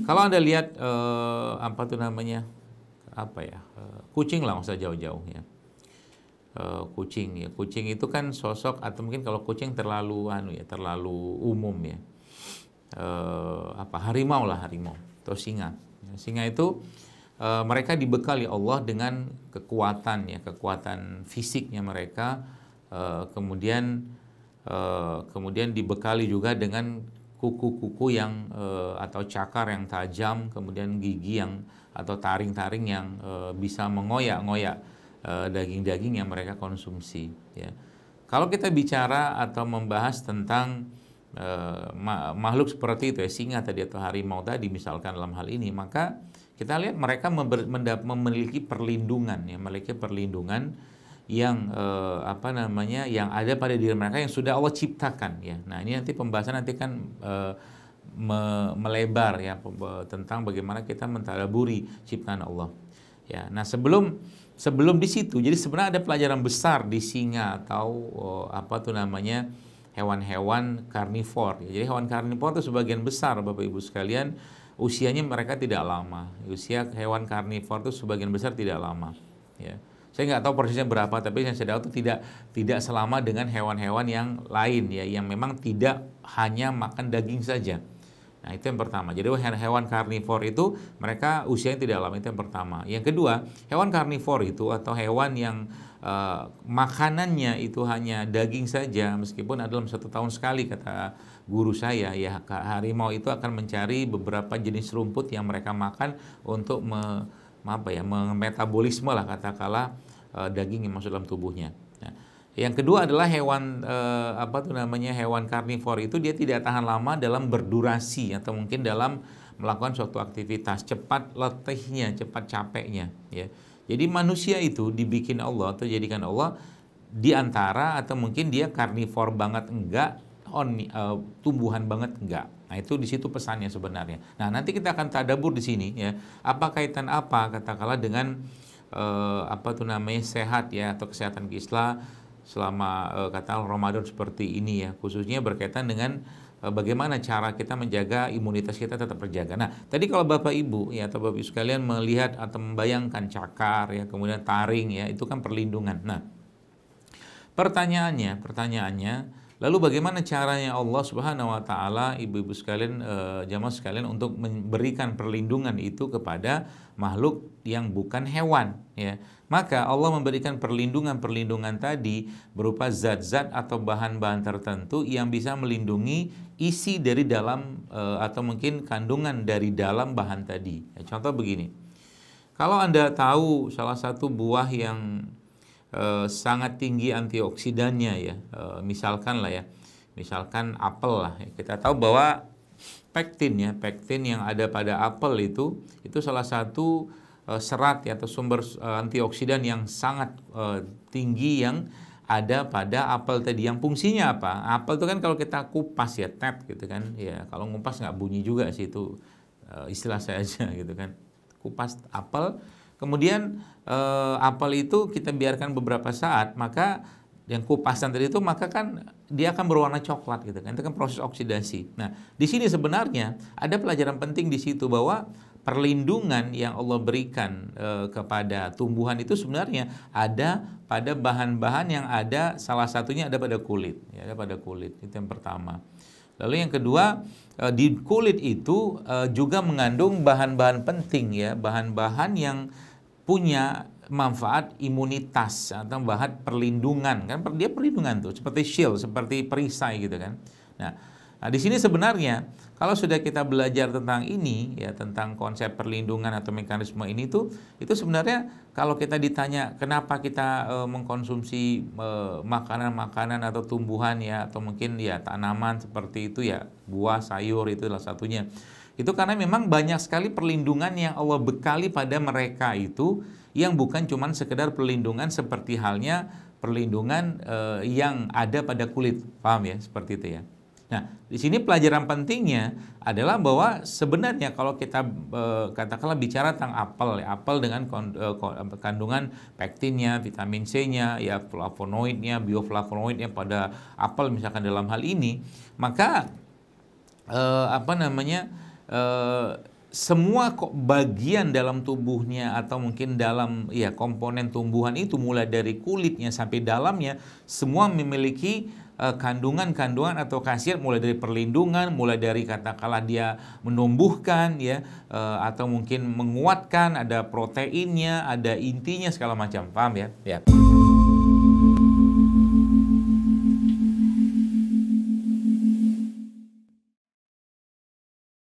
Kalau Anda lihat apa tuh namanya, apa ya, kucing lah, nggak usah jauh-jauh ya. Kucing ya, kucing itu kan sosok, atau mungkin kalau kucing terlalu terlalu umum ya. Harimau lah, harimau atau singa. Singa itu mereka dibekali Allah dengan kekuatan ya, kekuatan fisiknya mereka, kemudian dibekali juga dengan kuku-kuku yang atau cakar yang tajam, kemudian gigi yang atau taring-taring yang bisa mengoyak-ngoyak daging-daging yang mereka konsumsi ya. Kalau kita bicara atau membahas tentang makhluk seperti itu ya, singa tadi atau harimau tadi misalkan dalam hal ini, maka kita lihat mereka memiliki perlindungan ya, memiliki perlindungan yang yang ada pada diri mereka yang sudah Allah ciptakan ya. Nah, ini nanti pembahasan nanti kan melebar ya tentang bagaimana kita mentadaburi ciptaan Allah. Ya, nah sebelum di situ, jadi sebenarnya ada pelajaran besar di singa atau hewan-hewan karnivor. Ya. Jadi hewan karnivor itu sebagian besar Bapak Ibu sekalian usianya mereka tidak lama. Usia hewan karnivor itu sebagian besar tidak lama. Ya. Saya nggak tahu persisnya berapa, tapi yang saya tahu itu tidak selama dengan hewan-hewan yang lain ya, yang memang tidak hanya makan daging saja. Nah, itu yang pertama. Jadi hewan karnivor itu mereka usianya tidak lama, itu yang pertama. Yang kedua, hewan karnivor itu atau hewan yang makanannya itu hanya daging saja, meskipun dalam 1 tahun sekali kata guru saya ya, harimau itu akan mencari beberapa jenis rumput yang mereka makan untuk memetabolisme lah katakanlah daging yang masuk dalam tubuhnya. Nah, yang kedua adalah hewan hewan karnivor itu dia tidak tahan lama dalam berdurasi atau mungkin dalam melakukan suatu aktivitas, cepat letihnya, cepat capeknya ya. Jadi manusia itu dibikin Allah atau jadikan Allah di antara atau mungkin dia karnivor banget enggak, tumbuhan banget enggak. Nah, itu di situ pesannya sebenarnya. Nah, nanti kita akan tadabur di sini ya. Apa kaitan katakanlah dengan sehat ya atau kesehatan Islam selama katakanlah Ramadan seperti ini ya, khususnya berkaitan dengan bagaimana cara kita menjaga imunitas kita tetap terjaga. Nah, tadi kalau Bapak Ibu ya atau Bapak Ibu sekalian melihat atau membayangkan cakar ya, kemudian taring ya, itu kan perlindungan. Nah, pertanyaannya, lalu bagaimana caranya Allah Subhanahu wa taala, ibu-ibu sekalian, jamaah sekalian, untuk memberikan perlindungan itu kepada makhluk yang bukan hewan ya. Maka Allah memberikan perlindungan tadi berupa zat-zat atau bahan-bahan tertentu yang bisa melindungi isi dari dalam atau mungkin kandungan dari dalam bahan tadi. Ya, contoh begini. Kalau Anda tahu salah satu buah yang sangat tinggi antioksidannya ya, misalkan apel lah ya. Kita tahu bahwa pektin yang ada pada apel itu salah satu serat ya, atau sumber antioksidan yang sangat tinggi yang ada pada apel tadi. Yang fungsinya apa? Apel itu kan kalau kita kupas ya, tet gitu kan ya, kalau ngupas nggak bunyi juga sih, itu istilah saya aja gitu kan, kupas apel. Kemudian apel itu kita biarkan beberapa saat, maka yang kupasan tadi itu maka kan dia akan berwarna coklat gitu kan. Itu kan proses oksidasi. Nah, di sini sebenarnya ada pelajaran penting di situ bahwa perlindungan yang Allah berikan kepada tumbuhan itu sebenarnya ada pada bahan-bahan yang ada, salah satunya ada pada kulit ya, ada pada kulit. Itu yang pertama. Lalu yang kedua, di kulit itu juga mengandung bahan-bahan penting ya, bahan-bahan yang punya manfaat imunitas atau bahan perlindungan kan, dia perlindungan tuh seperti shield, seperti perisai gitu kan. Nah, di sini sebenarnya kalau sudah kita belajar tentang ini ya, tentang konsep perlindungan atau mekanisme ini tuh, itu sebenarnya kalau kita ditanya kenapa kita mengkonsumsi makanan-makanan atau tumbuhan ya, atau mungkin ya tanaman seperti itu ya, buah, sayur, itu salah satunya. Itu karena memang banyak sekali perlindungan yang Allah bekali pada mereka itu, yang bukan cuma sekedar perlindungan seperti halnya perlindungan yang ada pada kulit. Paham ya? Seperti itu ya. Nah, di sini pelajaran pentingnya adalah bahwa sebenarnya kalau kita katakanlah bicara tentang apel, ya, apel dengan kandungan pektinnya, vitamin C-nya, ya flavonoidnya, bioflavonoidnya pada apel misalkan dalam hal ini, maka semua kok bagian dalam tubuhnya atau mungkin dalam ya komponen tumbuhan itu mulai dari kulitnya sampai dalamnya semua memiliki kandungan-kandungan atau khasiat, mulai dari perlindungan, mulai dari katakanlah dia menumbuhkan ya, atau mungkin menguatkan, ada proteinnya, ada intinya segala macam, paham ya? Ya.